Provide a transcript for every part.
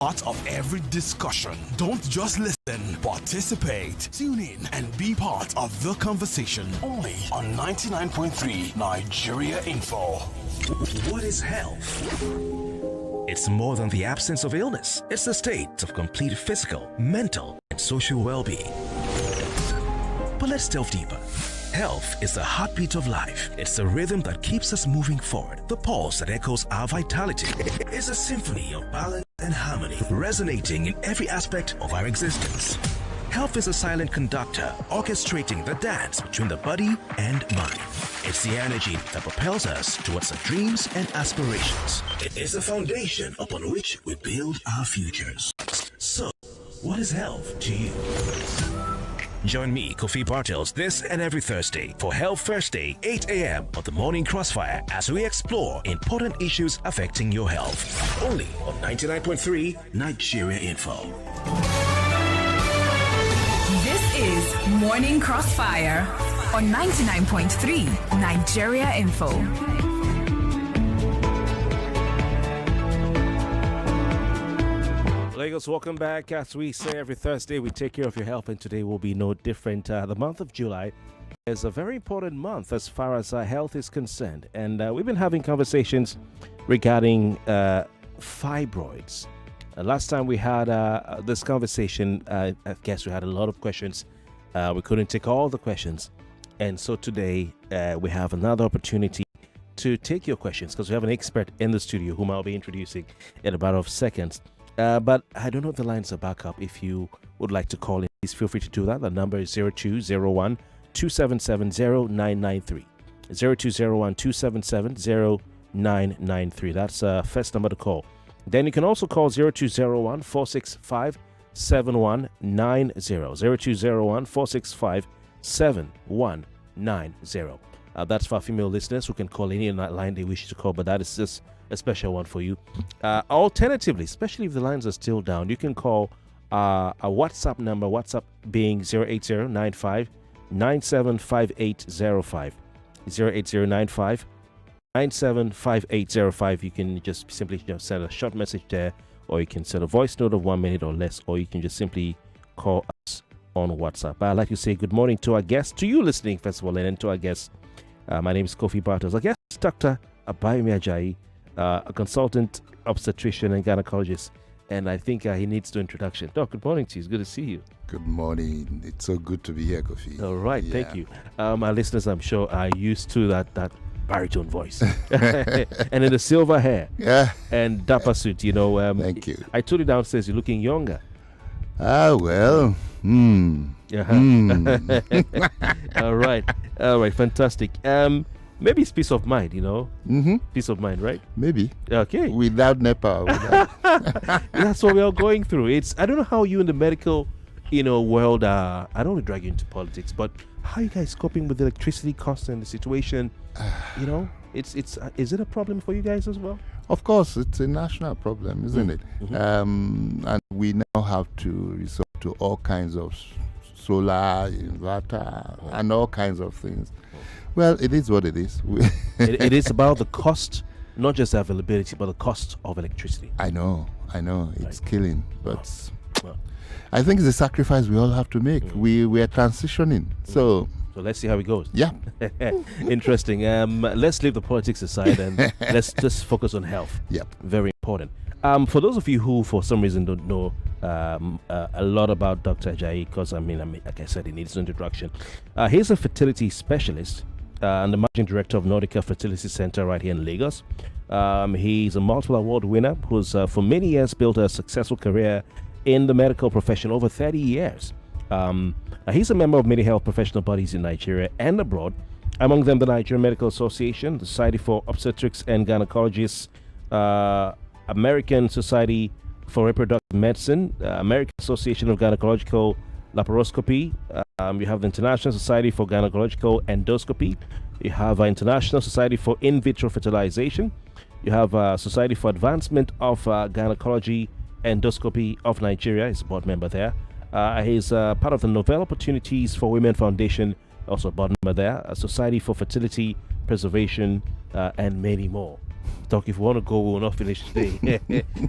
part of every discussion. Don't just listen, participate. Tune in and be part of the conversation. Only on 99.3 Nigeria Info. What is health? It's more than the absence of illness. It's the state of complete physical, mental, and social well-being. But let's delve deeper. Health is the heartbeat of life. It's the rhythm that keeps us moving forward. The pulse that echoes our vitality. It's a symphony of balance and harmony, resonating in every aspect of our existence. Health is a silent conductor, orchestrating the dance between the body and mind. It's the energy that propels us towards our dreams and aspirations. It is the foundation upon which we build our futures. So, what is health to you? Join me, Kofi Bartels, this and every Thursday for Health Thursday, 8 a.m. on the Morning Crossfire as we explore important issues affecting your health. Only on 99.3 Nigeria Info. This is Morning Crossfire on 99.3 Nigeria Info. Lagos, welcome back. As we say every Thursday, we take care of your health, and today will be no different. The month of July is a very important month as far as health is concerned, and we've been having conversations regarding fibroids. Last time we had this conversation, I guess we had a lot of questions. We couldn't take all the questions, and so today we have another opportunity to take your questions because we have an expert in the studio whom I'll be introducing in about a seconds. But I don't know if the lines are back up. If you would like to call in, please feel free to do that. The number is 0201 277 0993. 0201 277 0993. That's first number to call. Then you can also call 0201 465 7190. 0201 465 7190. That's for female listeners who can call any line they wish to call, but that is just a special one for you. Alternatively, especially if the lines are still down, you can call a WhatsApp number, WhatsApp being 08095 975805. 08095 975805. You can just simply send a short message there, or you can send a voice note of 1 minute or less, or you can just simply call us on WhatsApp. I'd like to say good morning to our guests, to you listening, first of all, and then to our guests. My name is Kofi Bartels. Our guest is Dr. Abayomi Ajayi, a consultant obstetrician and gynecologist, and I think he needs the introduction. Doc, good morning to you. It's good to see you. Good morning. It's so good to be here, Kofi. All right, thank you. Our listeners, I'm sure, are used to that baritone voice and in the silver hair and dapper suit. Thank you. I told you downstairs you're looking younger. Well. All right, fantastic. Maybe it's peace of mind, Peace of mind, right? Maybe. Okay. Without NEPA. That's what we are going through. I don't know how you in the medical, world I don't want to drag you into politics, but how are you guys coping with the electricity costs and the situation? Is it a problem for you guys as well? Of course, it's a national problem, isn't it? Mm-hmm. And we now have to resort to all kinds of solar, inverter, and all kinds of things. Well, it is what it is. It is about the cost, not just the availability, but the cost of electricity. I know. It's killing. But I think it's a sacrifice we all have to make. We are transitioning. So let's see how it goes. Yeah. Interesting. Let's leave the politics aside and let's just focus on health. Yep. Very important. For those of you who, for some reason, don't know a lot about Dr. Ajayi, because like I said, he needs an introduction. He's a fertility specialist and the managing director of Nordica Fertility Center right here in Lagos. He's a multiple award winner who's for many years built a successful career in the medical profession, over 30 years. He's a member of many health professional bodies in Nigeria and abroad, among them the Nigerian Medical Association, the Society for Obstetrics and Gynecologists, American Society for Reproductive Medicine, American Association of Gynecological Laparoscopy. You have the International Society for Gynecological Endoscopy. You have International Society for In Vitro Fertilization. You have Society for Advancement of Gynecology Endoscopy of Nigeria. He's a board member there. He's part of the Novel Opportunities for Women Foundation, also a board member there. A Society for Fertility Preservation, and many more. Doc, if you want to go, we will not finish today.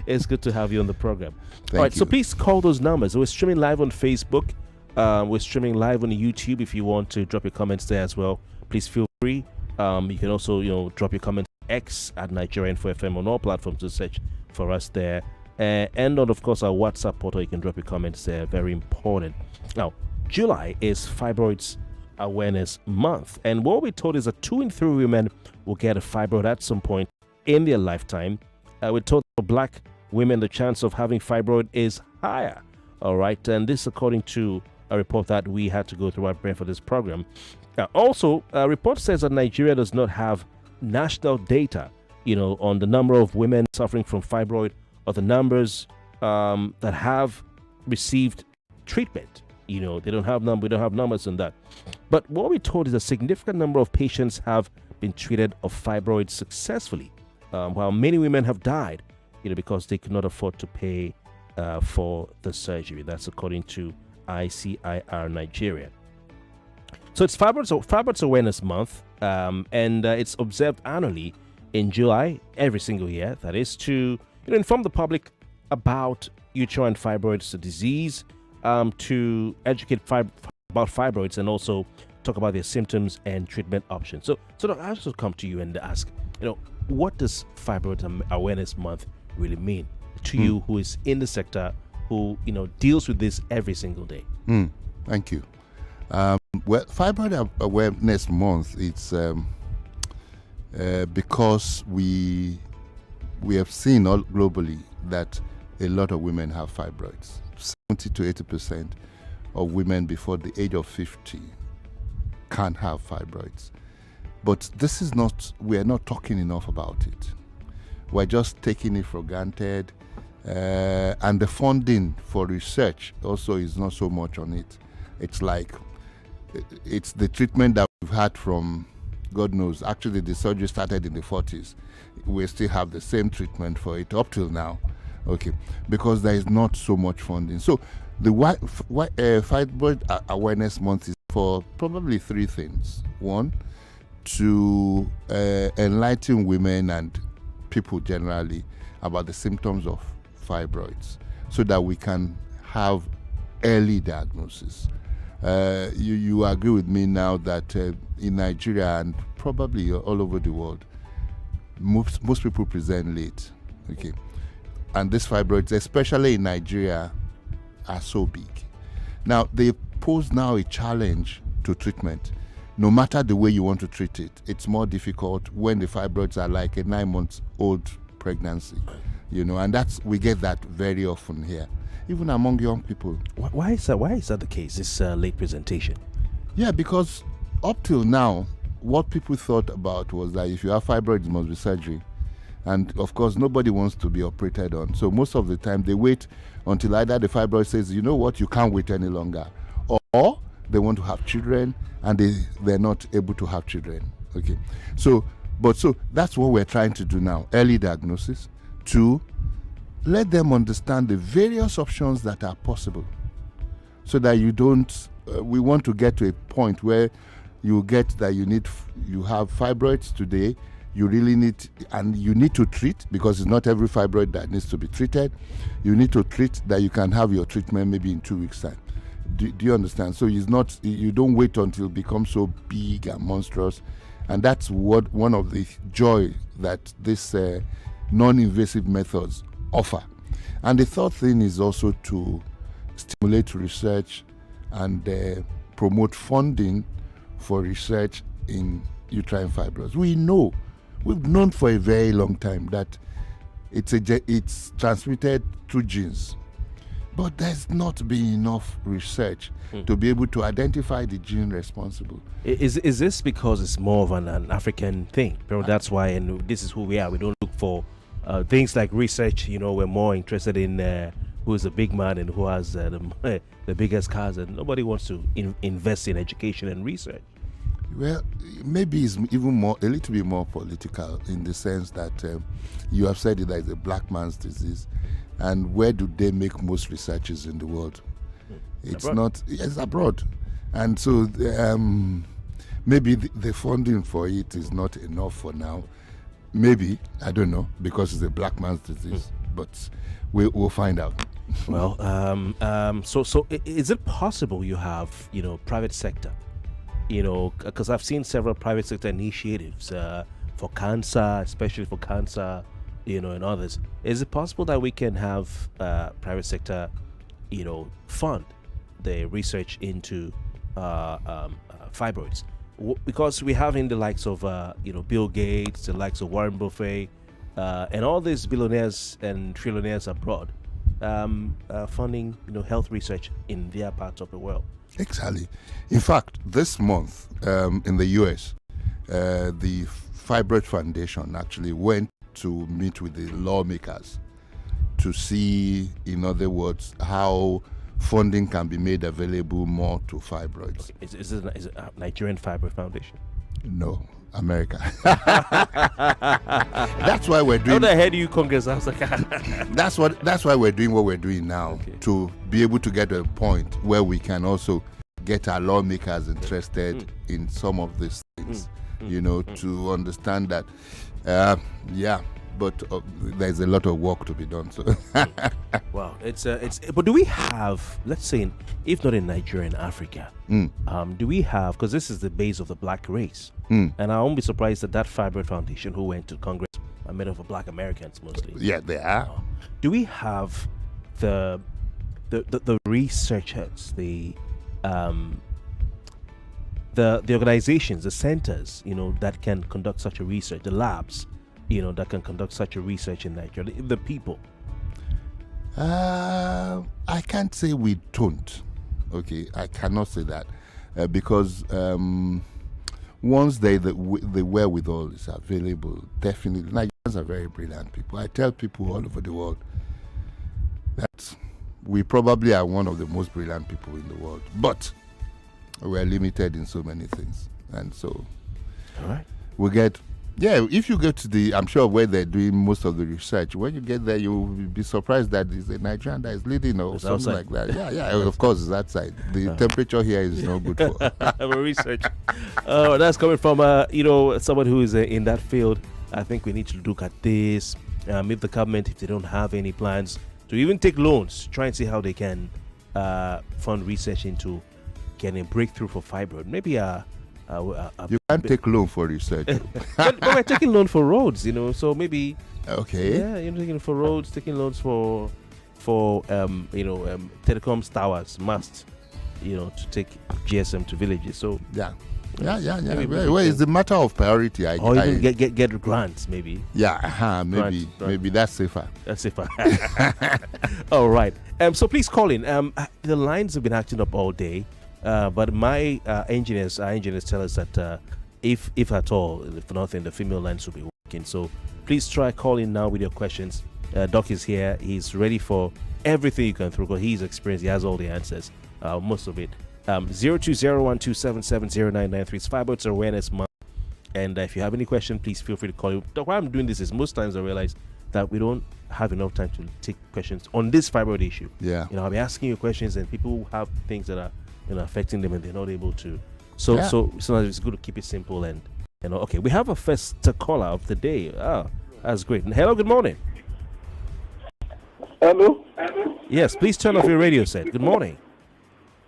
It's good to have you on the program. Thank All right, you. so please call those numbers. We're streaming live on Facebook. We're streaming live on YouTube. If you want to drop your comments there as well, please feel free. You can also, drop your comments X at Nigerian for FM on all platforms to search for us there. And on, of course, our WhatsApp portal, you can drop your comments there. Very important. Now, July is Fibroids Awareness Month. And what we're told is that 2 in 3 women will get a fibroid at some point in their lifetime. We're told for black women, the chance of having fibroid is higher. All right. And this according to a report that we had to go through our brain for this program. Also, a report says that Nigeria does not have national data, on the number of women suffering from fibroid or the numbers that have received treatment. They don't have we don't have numbers on that. But what we're told is a significant number of patients have been treated of fibroids successfully, while many women have died, because they could not afford to pay for the surgery. That's according to ICIR Nigeria. So it's Fibroids Awareness Month, and it's observed annually in July every single year. That is to inform the public about uterine fibroids, the disease, to educate about fibroids, and also talk about their symptoms and treatment options. So Doc, I also come to you and ask, what does Fibroids Awareness Month really mean to you, who is in the sector, who deals with this every single day? Thank you. Well, Fibroid Awareness Month, it's because we have seen all globally that a lot of women have fibroids. 70 to 80% of women before the age of 50 can have fibroids. But we are not talking enough about it. We're just taking it for granted. And the funding for research also is not so much on it. It's the treatment that we've had from, God knows, actually the surgery started in the 40s. We still have the same treatment for it up till now, because there is not so much funding. So the Fibroid Awareness Month is for probably 3 things. 1, to enlighten women and people generally about the symptoms of fibroids so that we can have early diagnosis. You agree with me now that in Nigeria and probably all over the world, most people present late. And these fibroids, especially in Nigeria, are so big. Now, they pose now a challenge to treatment. No matter the way you want to treat it, it's more difficult when the fibroids are like a 9-month-old pregnancy, and we get that very often here, even among young people. Why is that the case, this late presentation? Yeah, because up till now, what people thought about was that if you have fibroids, it must be surgery. And of course, nobody wants to be operated on. So most of the time, they wait until either the fibroid says, you can't wait any longer. Or they want to have children and they're not able to have children. So that's what we're trying to do now. Early diagnosis. 2, let them understand the various options that are possible, so that you don't. We want to get to a point where you get that you have fibroids today. You really need, and you need to treat, because it's not every fibroid that needs to be treated. You need to treat that you can have your treatment maybe in 2 weeks' time. Do you understand? So you don't wait until it becomes so big and monstrous, and that's one of the joy that this non-invasive methods offer. And the third thing is also to stimulate research and promote funding for research in uterine fibroids. We've known for a very long time that it's transmitted through genes, but there's not been enough research to be able to identify the gene responsible. Is this because it's more of an African thing? That's why, and this is who we are. We don't look for things like research. We're more interested in who is the big man and who has the biggest cars, and nobody wants to invest in education and research. Well, maybe it's even a little bit more political, in the sense that you have said it as a black man's disease. And where do they make most researches in the world? It's abroad. It's abroad. And so maybe the funding for it is not enough for now. Maybe, I don't know, because it's a black man's disease, but we'll find out. Well, so is it possible you have, private sector, because I've seen several private sector initiatives for cancer, especially for cancer, and others. Is it possible that we can have private sector, fund the research into fibroids? Because we have in the likes of, Bill Gates, the likes of Warren Buffett, and all these billionaires and trillionaires abroad, funding, health research in their parts of the world. Exactly. In fact, this month in the US, the Fibroid Foundation actually went to meet with the lawmakers to see, in other words, how funding can be made available more to fibroids. Okay. Is it a Nigerian Fibroid Foundation? No, America. That's why we're doing. How the hell do you Congress? I was like, that's why we're doing what we're doing now, okay, to be able to get to a point where we can also get our lawmakers interested in some of these things, to understand that, but there's a lot of work to be done. So, wow, it's. But do we have, let's say, if not in Nigeria, in Africa, do we have? Because this is the base of the black race, and I won't be surprised that Fibroid Foundation, who went to Congress, are made up of black Americans mostly. Yeah, they are. Do we have the researchers, the organizations, the centers, that can conduct such a research, the labs, that can conduct such a research in Nigeria, the people? I can't say we don't. Okay, I cannot say that because once the wherewithal is available, definitely Nigerians are very brilliant people. I tell people all over the world that we probably are one of the most brilliant people in the world, but we're limited in so many things, and so all right, we get. Yeah, if you go to I'm sure where they're doing most of the research, when you get there, you'll be surprised that it's a Nigerian that is leading or it's something outside. like that. Yeah, of course, it's outside. The temperature here is not good for research. That's coming from, someone who is in that field. I think we need to look at this. If the government, if they don't have any plans to even take loans, try and see how they can fund research into getting a breakthrough for fibroid. Maybe you can't take loan for research. but we're taking loan for roads, so maybe. Okay. Yeah, you're taking for roads, taking loans for telecoms towers, masts, to take GSM to villages. So yeah. Well, it's a matter of priority. Or even get grants, maybe. Yeah, maybe that's safer. That's safer. All right. So please call in. The lines have been acting up all day. But my engineers tell us that if at all, if nothing, the female lines will be working. So please try calling now with your questions. Doc is here. He's ready for everything you can throw, because he's experienced. He has all the answers, most of it. 0201-277-0993. It's Fibroids Awareness Month. And if you have any question, please feel free to call you. Doc, why I'm doing this is most times I realize that we don't have enough time to take questions on this fibroid issue. Yeah. I'll be asking you questions, and people have things that are affecting them, and they're not able to. So it's good to keep it simple and okay. We have a first caller of the day. That's great. Hello, good morning. Hello. Yes, please turn off your radio set. Good morning.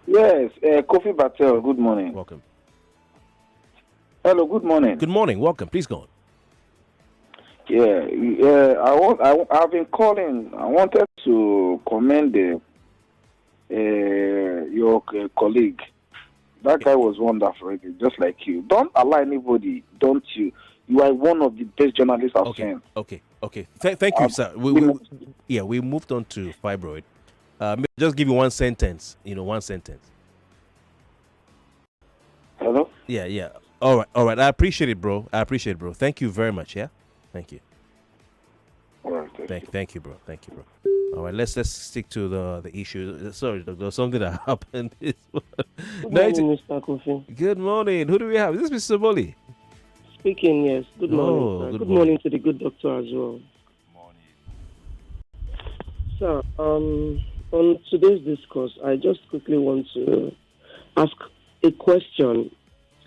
Yes, Kofi Bartels. Good morning. Welcome. Hello. Good morning. Good morning. Welcome. Please go on. Yeah. I've been calling. I wanted to commend your colleague. That guy was wonderful, just like you. Don't allow anybody, don't you? You are one of the best journalists I've seen. Okay. Thank you, sir. We moved on to fibroid. Just give you one sentence. One sentence. Hello? Yeah. All right. I appreciate it, bro. Thank you very much. Yeah. Thank you. All right. Thank you, bro. All right, let's stick to the issue. Sorry, Doc, there was something that happened. Good morning, Mr. Kofi. Good morning. Who do we have? Is this Mr. Somoli? Speaking, yes. Good morning, sir. Good morning to the good doctor as well. Sir, on today's discourse, I just quickly want to ask a question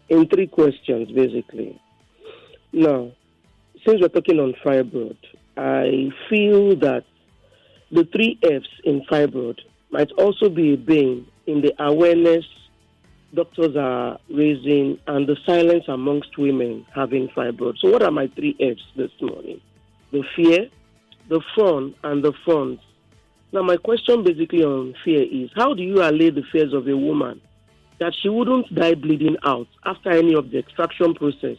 in 3 questions, basically. Now, since we're talking on fibroid, I feel that the 3 F's in fibroid might also be a bane in the awareness doctors are raising and the silence amongst women having fibroid. So what are my 3 F's this morning? The fear, the fun, and the funds. Now my question basically on fear is, how do you allay the fears of a woman that she wouldn't die bleeding out after any of the extraction process?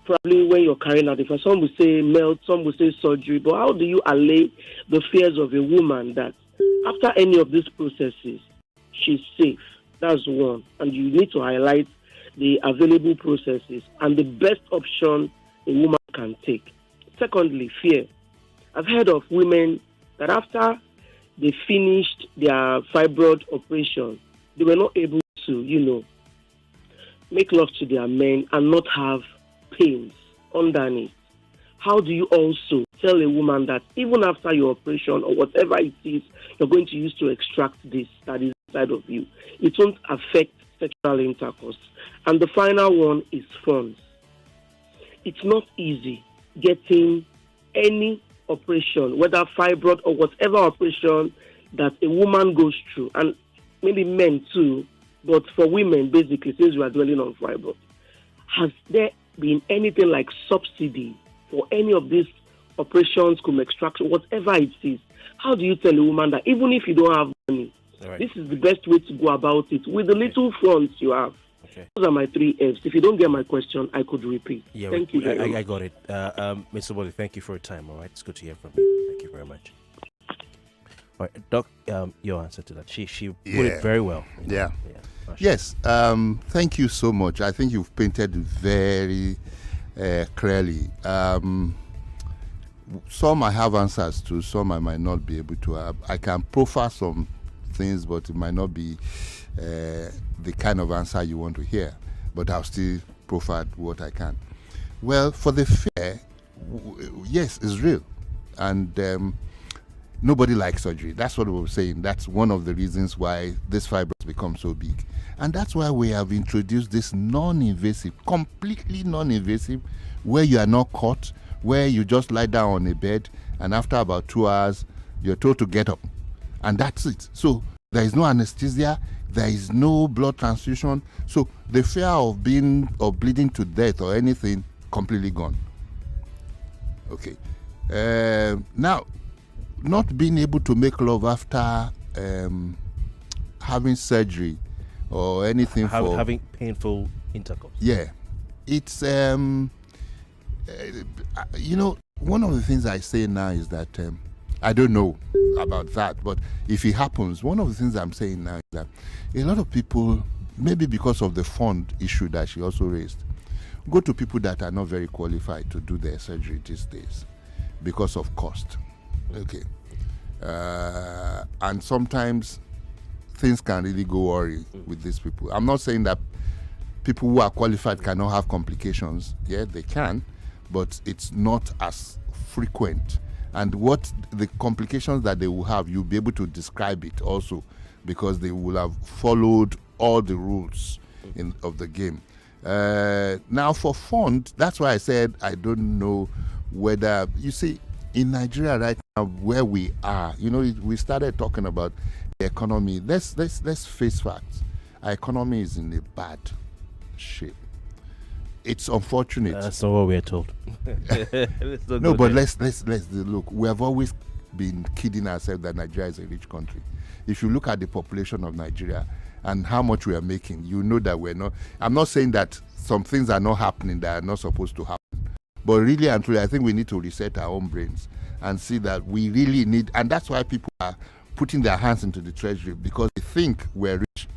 Probably when you're carrying out, if some will say melt, some will say surgery, but how do you allay the fears of a woman that after any of these processes, she's safe? That's one. And you need to highlight the available processes and the best option a woman can take. Secondly, fear. I've heard of women that after they finished their fibroid operation, they were not able to, make love to their men and not have pains underneath. How do you also tell a woman that even after your operation or whatever it is you're going to use to extract this that is inside of you, it won't affect sexual intercourse? And the final one is funds. It's not easy getting any operation, whether fibroid or whatever operation that a woman goes through, and maybe men too, but for women basically, since we are dwelling on fibroid, has there been anything like subsidy for any of these operations, cum extraction, whatever it is? How do you tell a woman that even if you don't have money, this is the best way to go about it with the little funds you have? Okay. Those are my 3 F's. If you don't get my question, I could repeat. Yeah, thank you very much. I got it. Mr. Wally, thank you for your time. All right, it's good to hear from you. Thank you very much. All right, Doc, your answer to that. She put it very well. Yeah. Yes. Thank you so much. I think you've painted very clearly. Some I have answers to, some I might not be able to have. I can profile some things, but it might not be the kind of answer you want to hear. But I'll still profile what I can. Well, for the fear, yes, it's real. And nobody likes surgery. That's what we were saying. That's one of the reasons why this fibroids become so big. And that's why we have introduced this non-invasive, completely non-invasive, where you are not caught, where you just lie down on a bed, and after about 2 hours, you're told to get up. And that's it. So there is no anesthesia, there is no blood transfusion. So the fear of bleeding to death or anything, completely gone. Okay. Now, not being able to make love after having surgery or anything having painful intercourse. Yeah, it's one of the things I say now is that I don't know about that, but if it happens, one of the things I'm saying now is that a lot of people, maybe because of the fund issue that she also raised, go to people that are not very qualified to do their surgery these days because of cost. Okay. And sometimes things can really go awry with these people. I'm not saying that people who are qualified cannot have complications. Yeah, they can, but it's not as frequent. And what the complications that they will have, you'll be able to describe it also, because they will have followed all the rules of the game. Now for fund, that's why I said I don't know whether, you see, in Nigeria right now, where we are, we started talking about the economy. Let's face facts. Our economy is in a bad shape. It's unfortunate. That's not what we're told. No, but let's look. We have always been kidding ourselves that Nigeria is a rich country. If you look at the population of Nigeria and how much we are making, you know that we're not. I'm not saying that some things are not happening that are not supposed to happen. But really and truly, I think we need to reset our own brains and see that we really need, and that's why people are putting their hands into the treasury, because they think we're rich.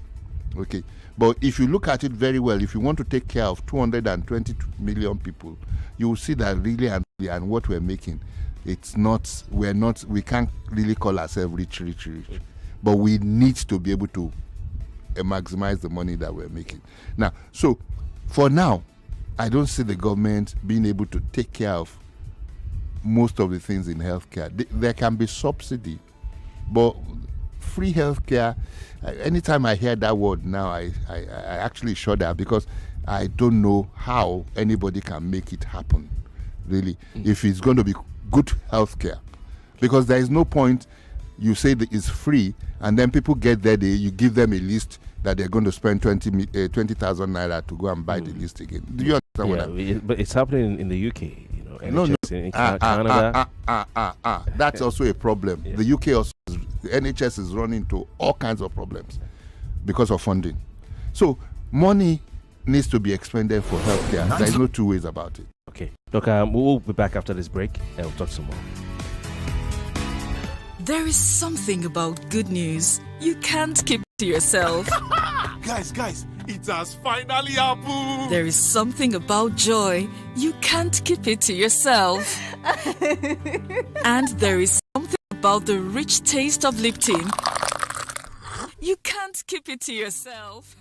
Okay. But if you look at it very well, if you want to take care of 220 million people, you will see that really and what we're making, we can't really call ourselves rich. But we need to be able to maximize the money that we're making. Now, so for now, I don't see the government being able to take care of most of the things in healthcare. There can be subsidy, but free healthcare, anytime I hear that word now, I actually shudder, because I don't know how anybody can make it happen. really, if it's going to be good healthcare. Because there is no point you say that it's free and then people get there, you give them a list that they're going to spend 20,000 naira to go and buy the list again. Do you understand what I mean? But it's happening in the UK, you know. NHS in Canada. That's also a problem. Yeah. The UK also, the NHS is running into all kinds of problems because of funding. So money needs to be expended for healthcare. There's no two ways about it. Okay. Look, we'll be back after this break and we'll talk some more. There is something about good news you can't keep to yourself. Guys, it has finally happened. There is something about joy you can't keep it to yourself. And there is something about the rich taste of Lipton you can't keep it to yourself.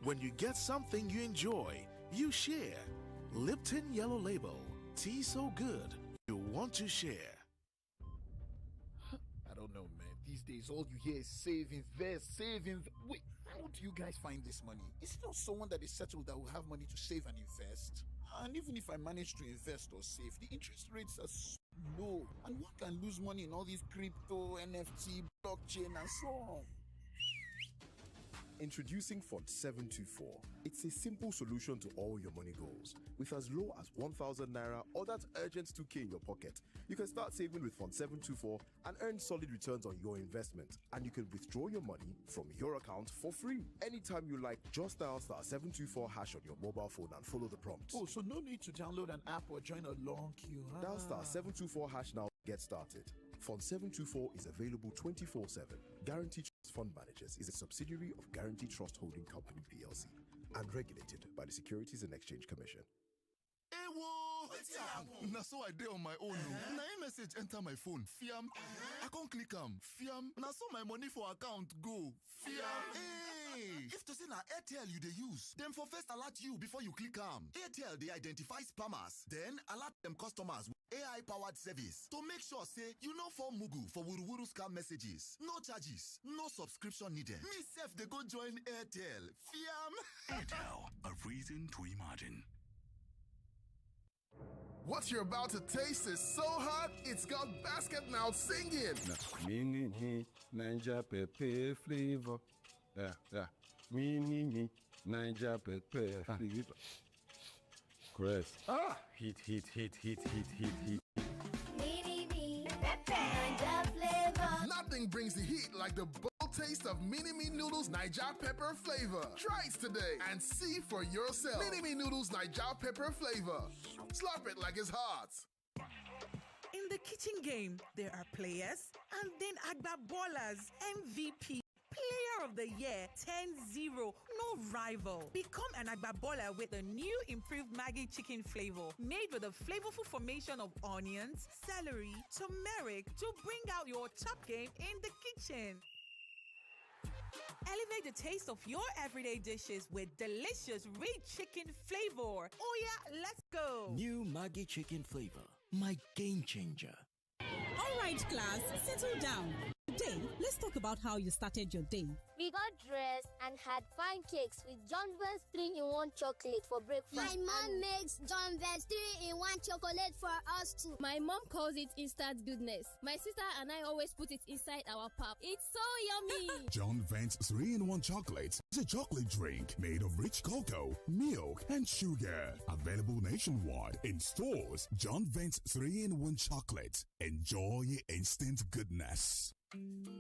When you get something you enjoy, you share. Lipton Yellow Label. Tea so good, you want to share. I don't know, man. These days, all you hear is save, invest, save, invest. Wait, how do you guys find this money? Is it not someone that is settled that will have money to save and invest? And even if I manage to invest or save, the interest rates are so low. And one can lose money in all these crypto, NFT, blockchain, and so on. Introducing Fund 724. It's a simple solution to all your money goals. With as low as 1,000 naira or that urgent 2k in your pocket, you can start saving with Fund 724 and earn solid returns on your investment. And you can withdraw your money from your account for free. Anytime you like, just dial *724# on your mobile phone and follow the prompts. Oh, so no need to download an app or join a long queue, huh? Dial *724# now to get started. Fund 724 is available 24/7. Guarantee Trust Fund Managers is a subsidiary of Guarantee Trust Holding Company PLC and regulated by the Securities and Exchange Commission. Now so I did on my own. Now a message enter my phone. Fiam. I can't click Fiam. Now so my money for account go. Fiam. Hey. If to say na Airtel you they use, them for first alert you before you click Airtel they identify spammers, then alert them customers with AI powered service to make sure say you know for Mugu for Wuru scam messages. No charges, no subscription needed. Me self they go join Airtel. Fiam. Airtel, a reason to imagine. What you're about to taste is so hot, it's got basket mouth singing. Mini Ninja Pepper flavor. Yeah. Mini Ninja Pepper flavor. Chris. Heat. Mini Pepper Ninja flavor. Nothing brings the heat like the bold taste of Mini Noodles Niger Pepper flavor. Try it today and see for yourself. Mini Noodles Niger Pepper flavor. Slurp it like it's hot. In the kitchen game, there are players and then Agba Ballers, MVP. Player of the Year 10-0, no rival. Become an Agba Baller with a new improved Maggi chicken flavor made with a flavorful formation of onions, celery, turmeric to bring out your top game in the kitchen. Elevate the taste of your everyday dishes with delicious rich chicken flavor. Oh yeah, let's go. New Maggi chicken flavor, my game changer. All right, class, settle down. Today, let's talk about how you started your day. We got dressed and had pancakes with John Vance 3-in-1 chocolate for breakfast. My mom makes John Vance 3-in-1 chocolate for us too. My mom calls it instant goodness. My sister and I always put it inside our pap. It's so yummy. John Vance 3-in-1 chocolate is a chocolate drink made of rich cocoa, milk, and sugar. Available nationwide in stores. John Vance 3-in-1 chocolate. Enjoy instant goodness.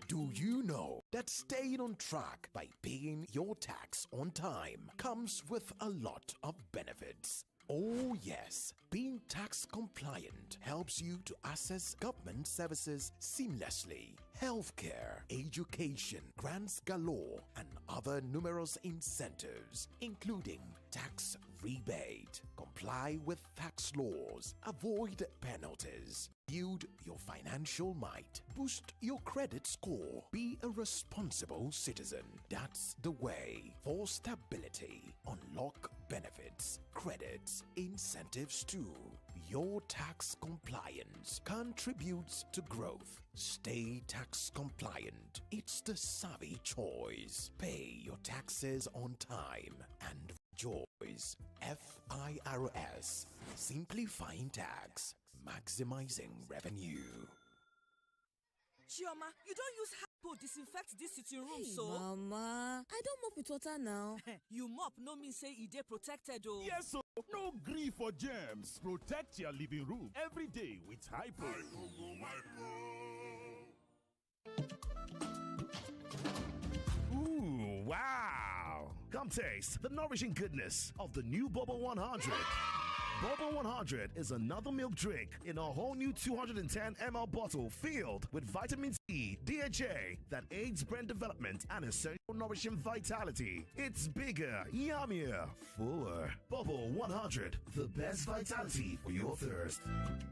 Do you know that staying on track by paying your tax on time comes with a lot of benefits? Oh yes, being tax compliant helps you to access government services seamlessly. Healthcare, education, grants galore, and other numerous incentives, including tax rebate. Comply with tax laws. Avoid penalties. Build your financial might. Boost your credit score. Be a responsible citizen. That's the way. For stability, unlock benefits, credits, incentives too. Your tax compliance contributes to growth. Stay tax compliant. It's the savvy choice. Pay your taxes on time and Joys, FIRS, simplifying tax, maximizing revenue. Chioma, you don't use hypo disinfect this sitting room, Hey, so. Mama, I don't mop with water now. You mop no mean say e dey protected oh. Yes, so no grief for germs. Protect your living room every day with hypo. Ooh, wow! Come taste the nourishing goodness of the new Bubble 100. Bubble 100 is another milk drink in a whole new 210 ml bottle filled with vitamin C, DHA that aids brain development and essential nourishing vitality. It's bigger, yummier, fuller. Bubble 100, the best vitality for your thirst.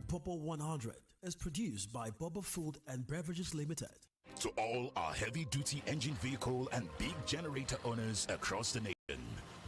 Bubble 100 is produced by Bubble Food and Beverages Limited. To all our heavy-duty engine vehicle and big generator owners across the nation,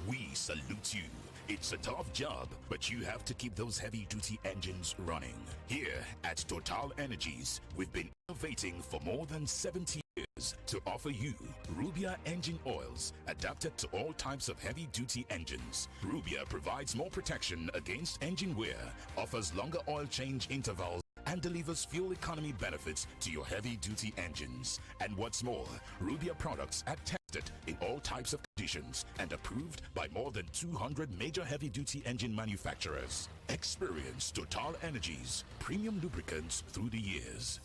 we salute you. It's a tough job, but you have to keep those heavy-duty engines running. Here at Total Energies, we've been innovating for more than 70 years to offer you Rubia engine oils adapted to all types of heavy-duty engines. Rubia provides more protection against engine wear, offers longer oil change intervals, and delivers fuel economy benefits to your heavy-duty engines. And what's more, Rubia products are tested in all types of conditions and approved by more than 200 major heavy-duty engine manufacturers. Experience Total Energies premium lubricants through the years.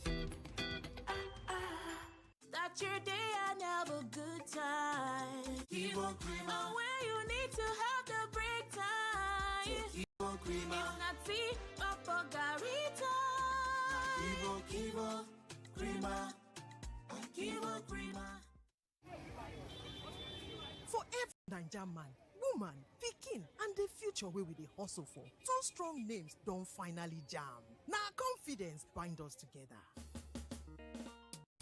Start your day and have a good time. Kivo Creamer. Where you need to have the break time. Kivo Creamer. If not tea, Papa Garita. Kivo Creamer. Kivo Creamer. For every Naija man, woman, pikin, and the future wey we dey hustle for, two strong names don finally jam. Na confidence bind us together.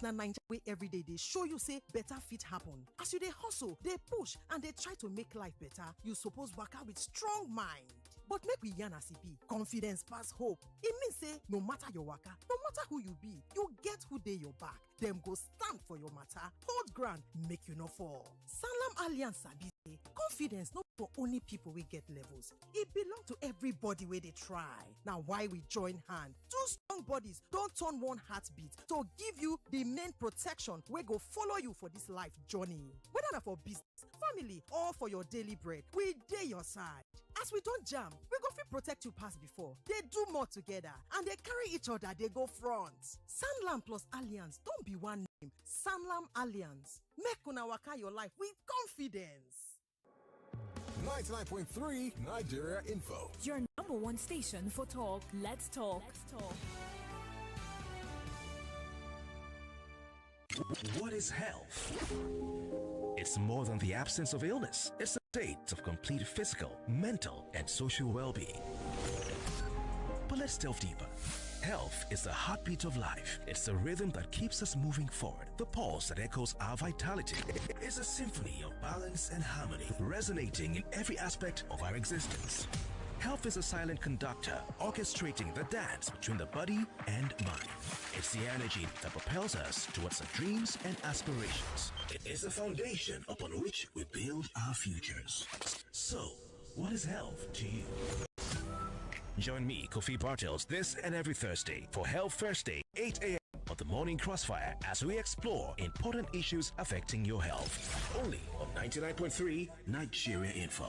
Na Naija wey every day dey show you say better fit happen. As you dey hustle, dey push, and dey try to make life better, you suppose waka with strong mind. But make we yarn as e be, confidence pass hope. E mean say no matter your waka, no matter who you be, you get who dey your back. Dem go stand for your matter, hold ground, make you no fall. Sanlam Alliance sabi say confidence no for only people wey get levels. E belong to everybody wey dey try. Na why we join hand. Two strong bodies don turn one heartbeat to give you the main protection wey go follow you for this life journey. Whether na for business, family, or for your daily bread, we dey your side. As we don jam, we go fit protect you pass before. They do more together and they carry each other, they go front. Sanlam plus Alliance don't be one name. Sanlam Alliance. Make una waka your life with confidence. 99.3 Nigeria Info. Your number one station for talk. Let's talk. What is health? It's more than the absence of illness. It's a state of complete physical, mental, and social well-being. But let's delve deeper. Health is the heartbeat of life. It's the rhythm that keeps us moving forward. The pulse that echoes our vitality. It's a symphony of balance and harmony, resonating in every aspect of our existence. Health is a silent conductor, orchestrating the dance between the body and mind. It's the energy that propels us towards our dreams and aspirations. It is the foundation upon which we build our futures. So, what is health to you? Join me, Kofi Bartels, this and every Thursday for Health Thursday, 8 a.m. on the Morning Crossfire as we explore important issues affecting your health. Only on 99.3 Nigeria Info.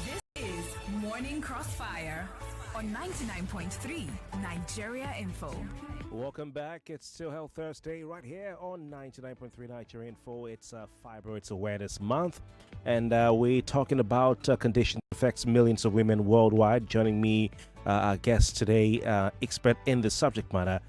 This is Morning Crossfire on 99.3 Nigeria Info. Welcome back. It's still Health Thursday right here on 99.3 Nigeria Info. It's Fibroids Awareness Month, and we're talking about a condition that affects millions of women worldwide. Joining me, our guest today, expert in the subject matter,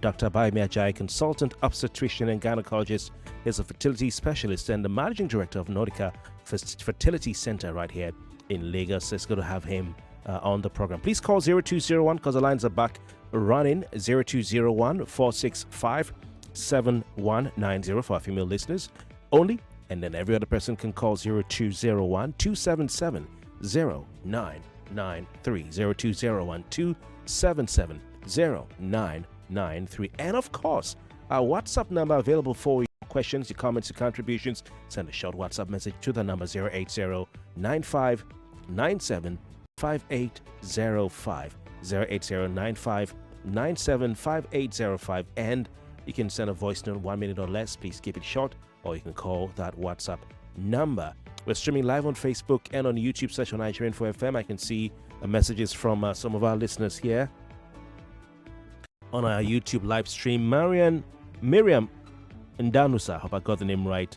Dr. Abayomi Ajayi, consultant obstetrician and gynecologist, is a fertility specialist and the managing director of Nordica Fertility Center right here in Lagos. It's good to have him on the program. Please call 0201 because the lines are back running. 0201 465 7190 for our female listeners only, and then every other person can call 0201 277 0993 0201 277 0993, and of course our WhatsApp number available for your questions, your comments, your contributions, send a short WhatsApp message to the number 080-9597-5805. 080-9597-5805. And you can send a voice note 1 minute or less. Please keep it short, or you can call that WhatsApp number. We're streaming live on Facebook and on YouTube / Nigerian Info FM. I can see messages from some of our listeners here on our YouTube live stream. Miriam Ndanusa, hope I got the name right.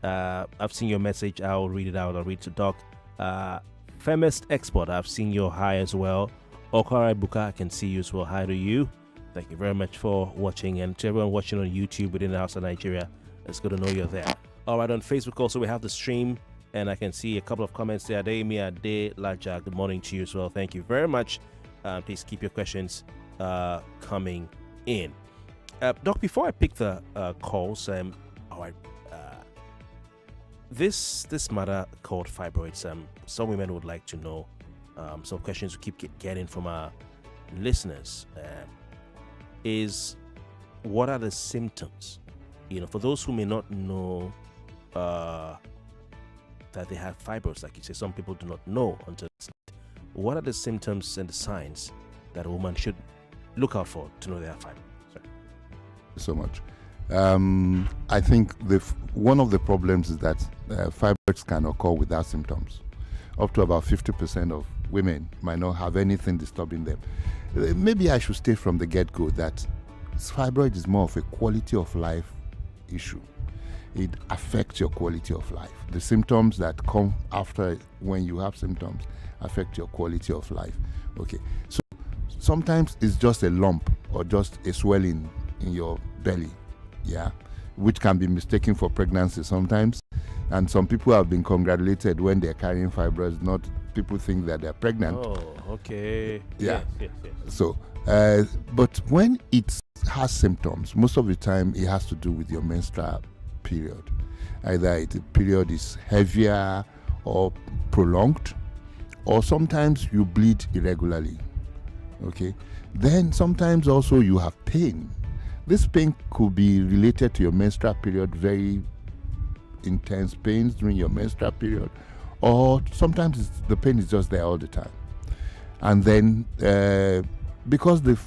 I've seen your message. I'll read it out. I'll read to Doc. Femist Export, I've seen your hi as well. Okara Buka, I can see you as well. Hi to you. Thank you very much for watching. And to everyone watching on YouTube within the house of Nigeria, it's good to know you're there. All right, on Facebook also we have the stream, and I can see a couple of comments there. Adeemi Ade Laja, good morning to you as well. Thank you very much. Please keep your questions coming in. Doc, before I pick the calls, all right, this matter called fibroids, some women would like to know some questions we keep getting from our listeners is, what are the symptoms? For those who may not know that they have fibroids, like you say, some people do not know until it's late. What are the symptoms and the signs that a woman should look out for to know they have fibroids? Sorry. So much. I think one of the problems is that fibroids can occur without symptoms. Up to about 50% of women might not have anything disturbing them. Maybe I should state from the get-go that fibroid is more of a quality of life issue. It affects your quality of life. The symptoms that come after when you have symptoms affect your quality of life. Okay, so sometimes it's just a lump or just a swelling in your belly, yeah, which can be mistaken for pregnancy sometimes. And some people have been congratulated when they're carrying fibroids. Not people think that they're pregnant. Oh, okay. Yeah. Yes. So, but when it has symptoms, most of the time it has to do with your menstrual period. Either the period is heavier or prolonged, or sometimes you bleed irregularly. Okay. Then sometimes also you have pain. This pain could be related to your menstrual period, very intense pains during your menstrual period, or sometimes the pain is just there all the time. And then because the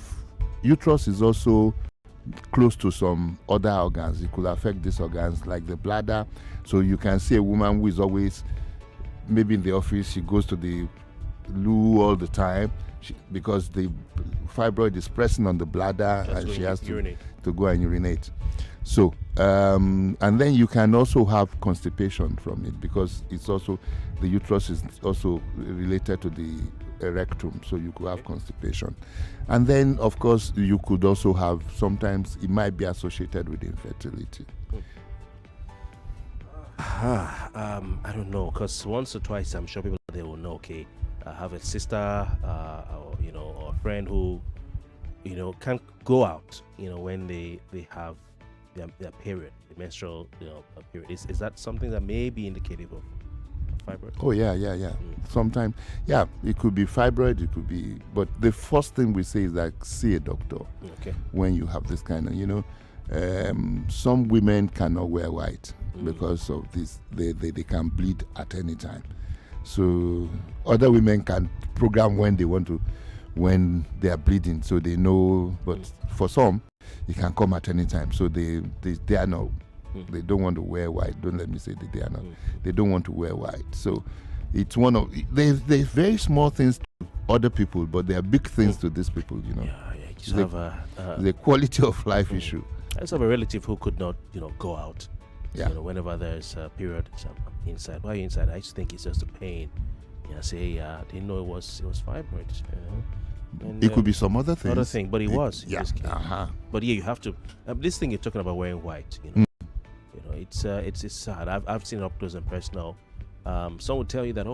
uterus is also close to some other organs, it could affect these organs like the bladder. So you can see a woman who is always, maybe in the office, she goes to the loo all the time because the fibroid is pressing on the bladder. That's and she has urinate. to go and urinate. So and then you can also have constipation from it, because it's also, the uterus is also related to the rectum, so you could have constipation. And then of course you could also have, sometimes it might be associated with infertility. I don't know, because once or twice I'm sure people they will know, okay, I have a sister or or a friend who can't go out when they have their period, the menstrual period. Is that something that may be indicative of fibroid? Oh yeah. Sometimes, yeah, it could be fibroid, it could be, but the first thing we say is that see a doctor. Okay. When you have this kind of, some women cannot wear white because of this. They can bleed at any time. So other women can program when they want to, when they are bleeding, so they know. But for some, it can come at any time. So they are not. They don't want to wear white. Don't let me say that they are not. They don't want to wear white. So it's one of, there's very small things to other people, but there are big things to these people. Just have the quality of life issue. I just have a relative who could not, go out. Yeah. Whenever there's a period, I'm inside. Why are you inside? I just think it's just a pain. I say, I didn't know it was fibroid. And, it could be some other thing. But it was. Yeah. But yeah, you have to. This thing you're talking about wearing white. It's sad. I've seen it up close and personal. Some would tell you that,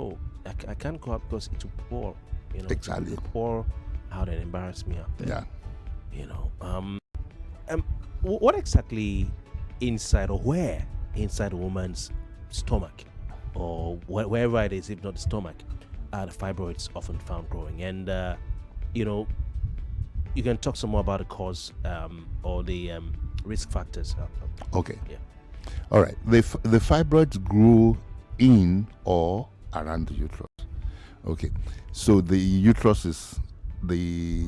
I can't go out because it will pour. Exactly. It will pour out and embarrass me out there. Yeah. What exactly inside, or where inside a woman's stomach, or wherever it is, if not the stomach, are the fibroids often found growing? And you can talk some more about the cause or the risk factors. Okay. Yeah. All right. The fibroids grow in or around the uterus. Okay. So the uterus is the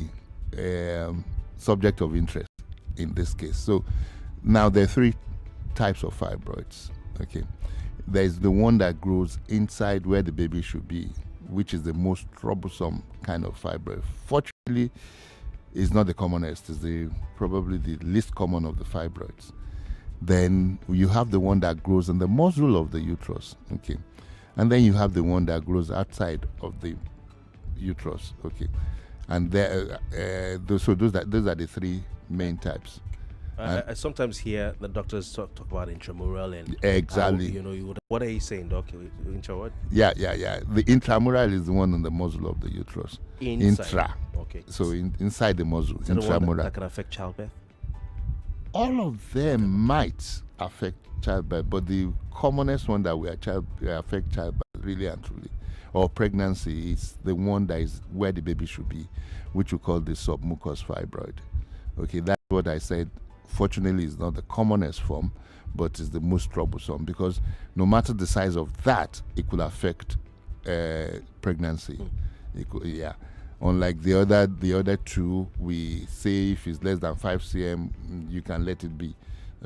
subject of interest in this case. So now there are three types of fibroids. Okay. There's the one that grows inside where the baby should be, which is the most troublesome kind of fibroid. Fortunately, it's not the commonest. It's probably the least common of the fibroids. Then you have the one that grows in the muzzle of the uterus. Okay. And then you have the one that grows outside of the uterus. Okay. And those are the three main types. I sometimes hear the doctors talk about intramural and exactly. What are you saying, doc? Intra what? Yeah. The intramural is the one in the muzzle of the uterus. Inside. Intra. Okay. So inside the muzzle. Is that intramural. the one that can affect childbirth? All of them might affect childbirth, but the commonest one that will affect childbirth, really and truly, or pregnancy, is the one that is where the baby should be, which we call the submucous fibroid. Okay, that's what I said. Fortunately, it's not the commonest form, but it's the most troublesome, because no matter the size of that, it could affect pregnancy. Yeah. Unlike the other two, we say if it's less than 5 cm, you can let it be.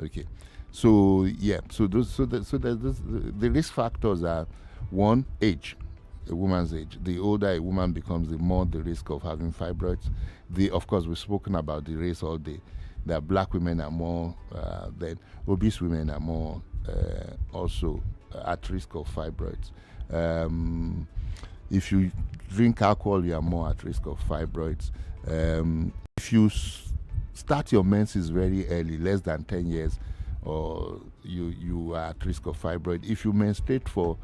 Okay. So yeah. The risk factors are: one, age, a woman's age. The older a woman becomes, the more the risk of having fibroids. Of course, we've spoken about the race all day. That black women are more, then obese women are more also at risk of fibroids. If you drink alcohol, you are more at risk of fibroids. If you start your menses very early, less than 10 years, or you are at risk of fibroid. If you menstruate for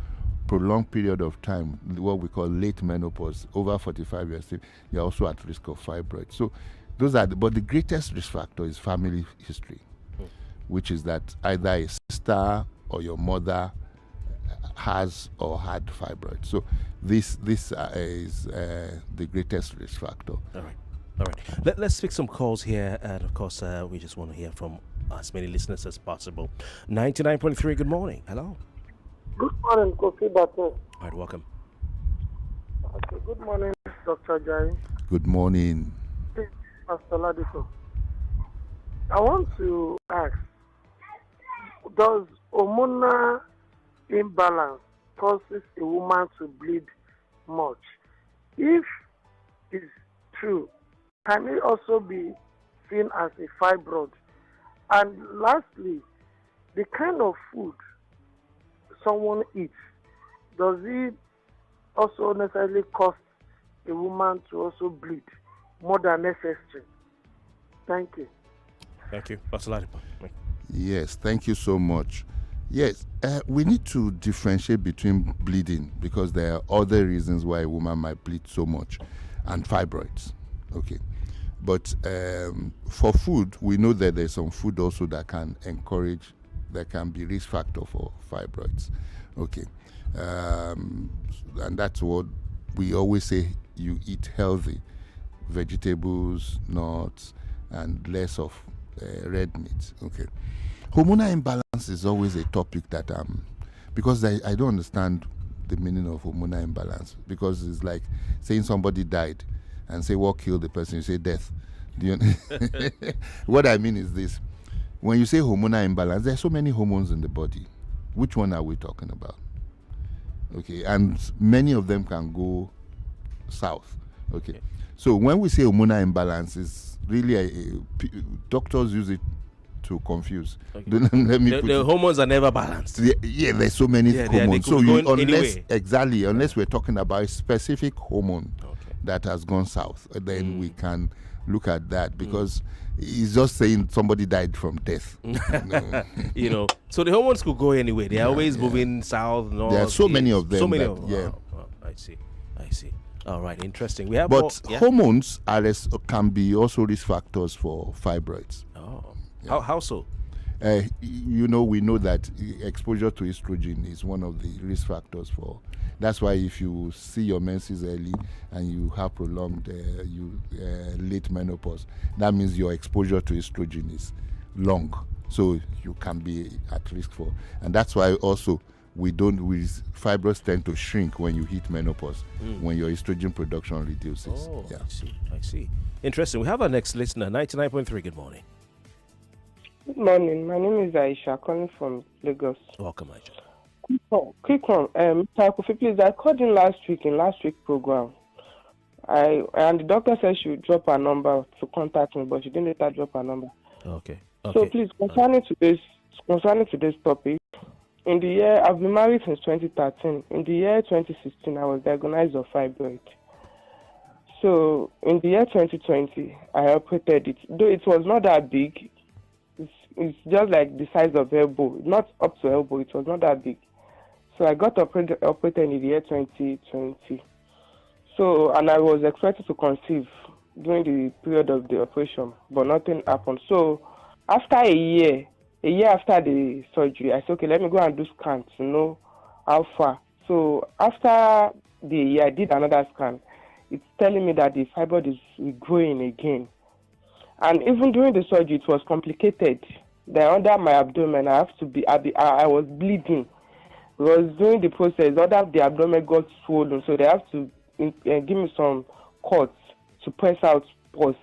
prolonged period of time, what we call late menopause, over 45 years, you're also at risk of fibroid. So those are, but the greatest risk factor is family history, which is that either a sister or your mother has or had fibroid. So this is the greatest risk factor. All right. Let's pick some calls here, and of course, we just want to hear from as many listeners as possible. 99.3. Good morning. Hello. Good morning, Kofi Bartels. All right, welcome. Okay. Good morning, Dr. Ajayi. Good morning. Pastor Ladiko. I want to ask, does hormonal imbalance causes a woman to bleed much? If it's true, can it also be seen as a fibroid? And lastly, the kind of food someone eats, does it also necessarily cause a woman to also bleed more than necessary? Thank you. Thank you. Pastor Ladiko. Yes, thank you so much. Yes, we need to differentiate between bleeding, because there are other reasons why a woman might bleed so much, and fibroids. Okay, but for food, we know that there's some food also that can be risk factor for fibroids. Okay, and that's what we always say: you eat healthy, vegetables, nuts, and less of red meat. Okay. Hormonal imbalance is always a topic that because I don't understand the meaning of hormonal imbalance, because it's like saying somebody died and say what killed the person, you say death. Do you what I mean is this: when you say hormonal imbalance, there are so many hormones in the body. Which one are we talking about? Okay, and many of them can go south. Okay, so when we say hormonal imbalance, it's really doctors use it to confuse. Okay. The hormones are never balanced. Yeah, there's so many hormones. So unless unless we're talking about a specific hormone that has gone south, then we can look at that, because it's just saying somebody died from death. No. So the hormones could go anyway. They are always moving south, north. There are so many of them. So many of them. Yeah. Oh, I see. All right, interesting. We have hormones can be also risk factors for fibroids. Oh. Yeah. How so? We know that exposure to estrogen is one of the risk factors for. That's why if you see your menses early and you have prolonged late menopause, that means your exposure to estrogen is long. So you can be at risk for, and that's why also fibroids tend to shrink when you hit menopause, when your estrogen production reduces. Oh, yeah. I see. Interesting. We have our next listener, 99.3. Good morning. Good morning. My name is Aisha, calling from Lagos. Welcome, Aisha. Quick one. Kofi, please, I called in last week's program. And the doctor said she would drop her number to contact me, but she didn't later drop her number. Okay. So please, concerning today's topic, in the year, I've been married since 2013. In the year 2016, I was diagnosed of fibroid. So in the year 2020, I operated it. Though it was not that big, it's just like the size of elbow, not up to elbow. It was not that big. So I got operated in the year 2020. So, and I was expected to conceive during the period of the operation, but nothing happened. So after a year after the surgery, I said, okay, let me go and do scan to know how far. So after the year, I did another scan. It's telling me that the fibroid is growing again. And even during the surgery, it was complicated. Then under my abdomen, I was bleeding. Because during the process, under the abdomen got swollen, so they have to give me some cords to press out pus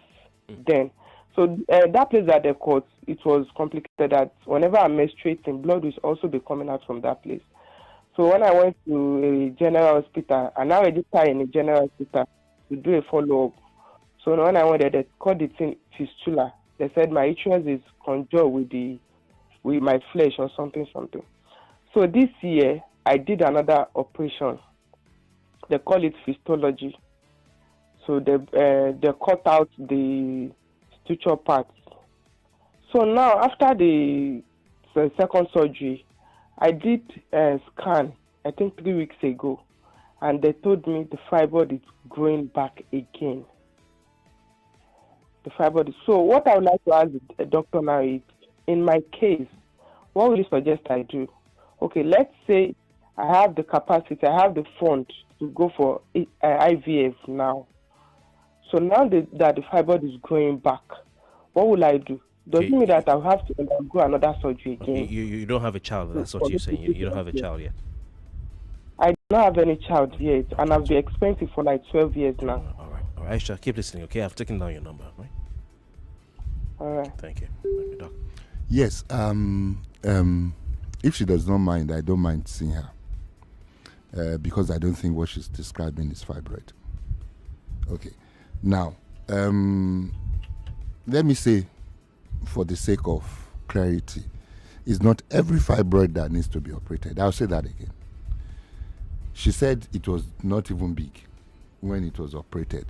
then. So that place that they cut, it was complicated that whenever I'm menstruating, blood will also be coming out from that place. So when I went to a general hospital, and I registered in a general hospital to do a follow-up. So when I went there, they called it in fistula. They said my uterus is conjoined with my flesh or something. So this year, I did another operation. They call it fistology. So they cut out the suture parts. So now, after the second surgery, I did a scan, I think 3 weeks ago, and they told me the fibroid is growing back again. The fibroid. So what I would like to ask the doctor now is, in my case, what would you suggest I do? Okay, let's say I have the capacity, I have the fund to go for IVF now. So now that the fibroid is growing back, what will I do? Does it mean that I'll have to undergo another surgery again? You don't have a child, that's what you're saying. You don't have a child yet. I do not have any child yet, and I've been expecting for like 12 years now. All right, Aisha, keep listening, okay? I've taken down your number, right? All right. Thank you. Doc. Yes, if she does not mind, I don't mind seeing her. Because I don't think what she's describing is fibroid. Okay. Now, let me say, for the sake of clarity, it's not every fibroid that needs to be operated. I'll say that again. She said it was not even big when it was operated.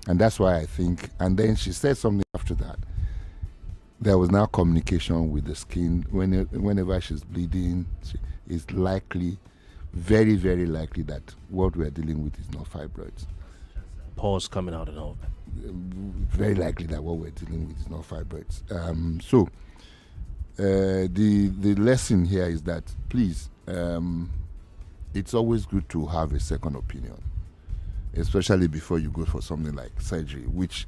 And that's why I think, and then she said something after that. There was now communication with the skin. Whenever she's bleeding, it's likely, very, very likely that what we're dealing with is not fibroids. Pores coming out and all that. Very likely that what we're dealing with is not fibroids. So the lesson here is that, please, it's always good to have a second opinion, especially before you go for something like surgery, which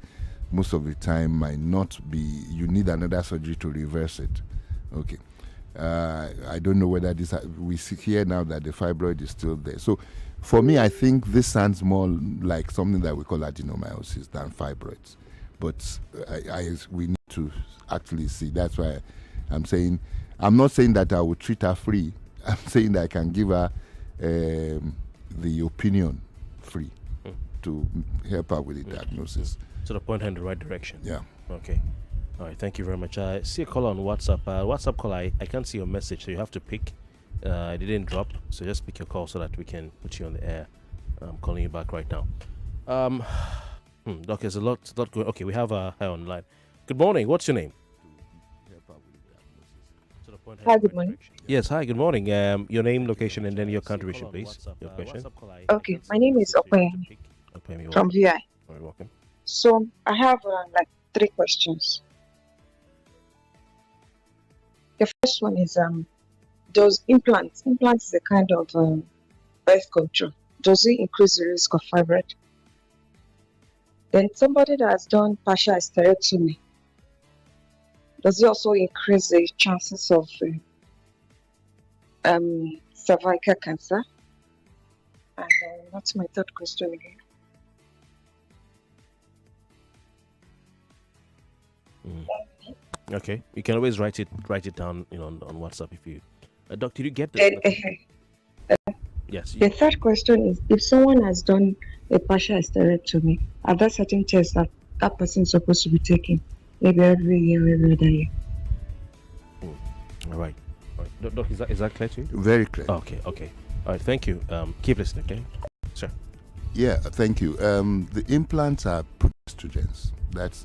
most of the time might not be, you need another surgery to reverse it. Okay. I don't know whether we see here now that the fibroid is still there. So for me, I think this sounds more like something that we call adenomyosis than fibroids. But we need to actually see. That's why I'm saying, I'm not saying that I will treat her free. I'm saying that I can give her the opinion free to help her with the diagnosis. So the point her in the right direction. Yeah. Okay. All right. Thank you very much. I see a call on WhatsApp. WhatsApp call, I can't see your message, so you have to pick. I didn't drop, so just pick your call so that we can put you on the air. I'm calling you back right now. Doc, there's a lot going. Okay, we have her online. Good morning. What's your name? Hi, good morning. Yes, hi, good morning. Your name, location, and then your contribution, please. Your question. Okay, my name is Abayomi from VI. Very welcome. So I have like 3 questions. The first one is, does implants is a kind of birth control, does it increase the risk of fibroid? Then somebody that has done partial hysterectomy, does it also increase the chances of cervical cancer? And what's my third question again? Okay, you can always write it down, on WhatsApp if you. Doc, did you get Then, the? Yes. the third question is, if someone has done a partial hysterectomy, are there certain tests that that person is supposed to be taking, maybe every year or every other year? All right. Doc, is that clear to you? Very clear. Okay. All right. Thank you. Keep listening, okay, sir. Yeah, thank you. The implants are progestogens. That's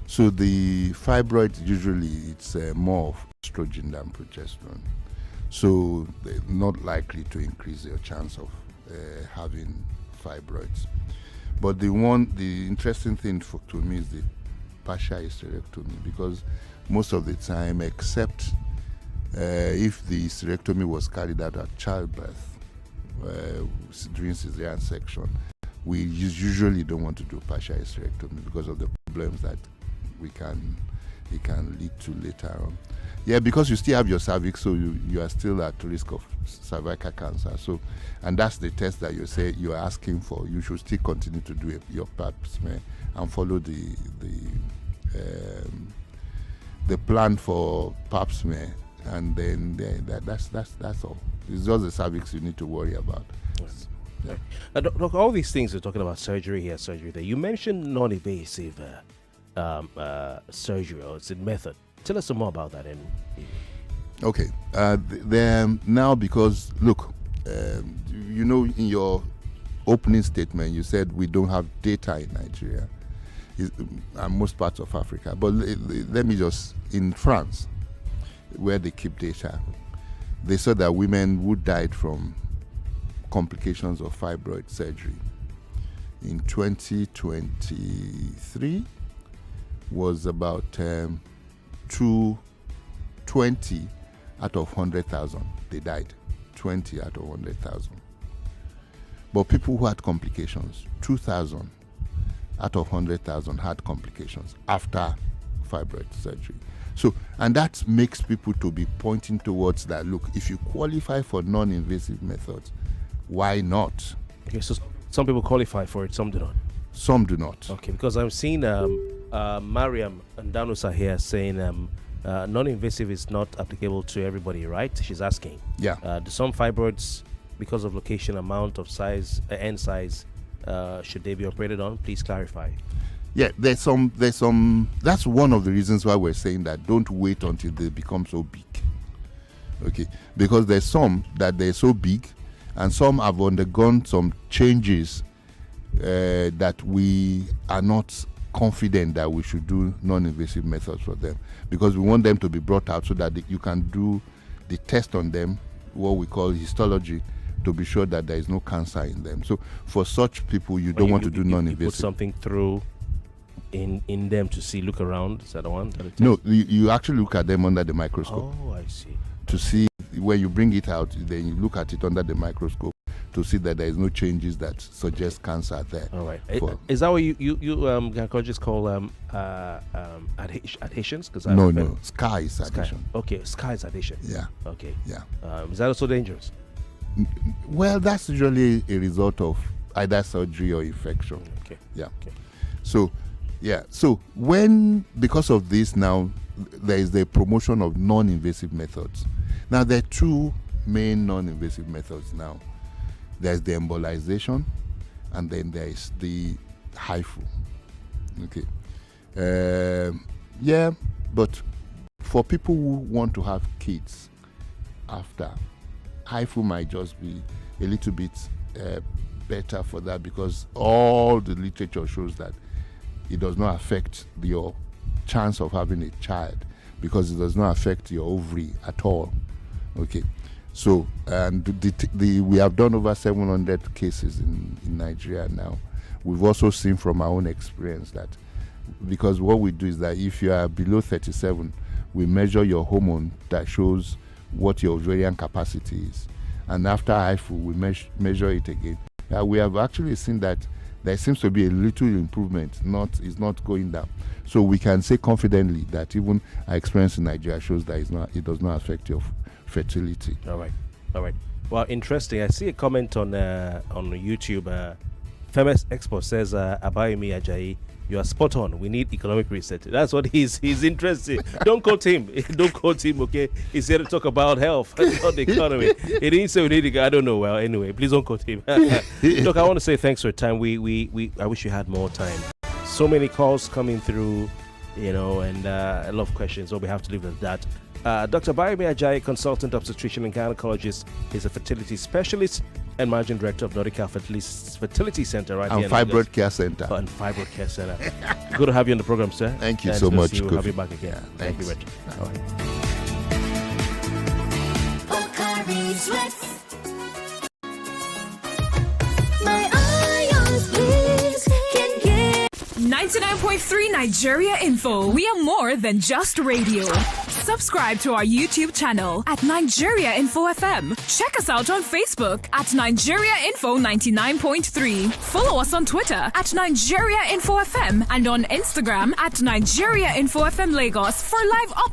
So the fibroid usually it's more of estrogen than progesterone. So they're not likely to increase your chance of having fibroids. But the interesting thing to me is the partial hysterectomy, because most of the time, except if the hysterectomy was carried out at childbirth during cesarean section, we usually don't want to do partial hysterectomy because of the problems that it can lead to later on. Yeah, because you still have your cervix, so you are still at risk of cervical cancer. So, and that's the test that you are asking for. You should still continue to do your pap smear and follow the plan for pap smear, and then that's all. It's just the cervix you need to worry about. Yes. Yeah. Doc, all these things we're talking about, surgery here, surgery there. You mentioned non-invasive surgery, or it's a method. Tell us some more about that. Okay. Now, because look, in your opening statement, you said we don't have data in Nigeria and most parts of Africa. But let me just, in France, where they keep data, they said that women who died from complications of fibroid surgery in 2023 was about 220 out of 100,000. They died. 20 out of 100,000. But people who had complications, 2,000 out of 100,000 had complications after fibroid surgery. So, and that makes people to be pointing towards that, look, if you qualify for non-invasive methods, why not? Okay, so some people qualify for it, some do not. Some do not. Okay, because I'm seeing Mariam and Danusa here saying non-invasive is not applicable to everybody, right? She's asking. Yeah. Do some fibroids, because of location, amount of size, end size, should they be operated on? Please clarify. Yeah, there's some. That's one of the reasons why we're saying that don't wait until they become so big. Okay, because there's some that they're so big, and some have undergone some changes that we are not confident that we should do non-invasive methods for them, because we want them to be brought out so that you can do the test on them, what we call histology, to be sure that there is no cancer in them. So for such people, you don't want to do non-invasive. You put something through in them to see, look around. Is that the one? No, you actually look at them under the microscope. Oh, I see. To see when you bring it out, then you look at it under the microscope to see that there is no changes that suggest cancer there. All right. Is that what you gynecologists call adhesions? No, scar is adhesion. Okay, scar is adhesion. Yeah. Okay. Yeah. Is that also dangerous? Well, that's usually a result of either surgery or infection. Okay. Yeah. Okay. So, yeah. So because of this now, there is the promotion of non-invasive methods. Now, there are two main non-invasive methods now. There's the embolization, and then there is the HIFU. Okay. Yeah, but for people who want to have kids after, HIFU might just be a little bit better for that, because all the literature shows that it does not affect your chance of having a child, because it does not affect your ovary at all. Okay. So, and we have done over 700 cases in Nigeria now. We've also seen from our own experience that, because what we do is that if you are below 37, we measure your hormone that shows what your ovarian capacity is. And after HIFU, we measure it again. We have actually seen that there seems to be a little improvement. It's not going down. So we can say confidently that even our experience in Nigeria shows that it does not affect your fertility. All right. Well, interesting. I see a comment on YouTube. Famous Export says, Abayomi Ajayi, you are spot on. We need economic reset. That's what he's interested. Don't quote him. Okay? He's here to talk about health, not the economy. He didn't say we need. I don't know. Well, anyway, please don't quote him. Look, I want to say thanks for your time. I wish you had more time. So many calls coming through, and a lot of questions. So we have to leave it at that. Dr. Abayomi Ajayi, consultant obstetrician and gynecologist, is a fertility specialist and managing director of Nordica Fertility Center right here. And Fibroid Care Center. And Fibroid Care Center. Good to have you on the program, sir. Thank you so much. We'll have you back again. Thank you, Richard. All right. My ions, please, can get 99.3 Nigeria Info. We are more than just radio. Subscribe to our YouTube channel at Nigeria Info FM. Check us out on Facebook at Nigeria Info 99.3. Follow us on Twitter at Nigeria Info FM and on Instagram at Nigeria Info FM Lagos for live updates.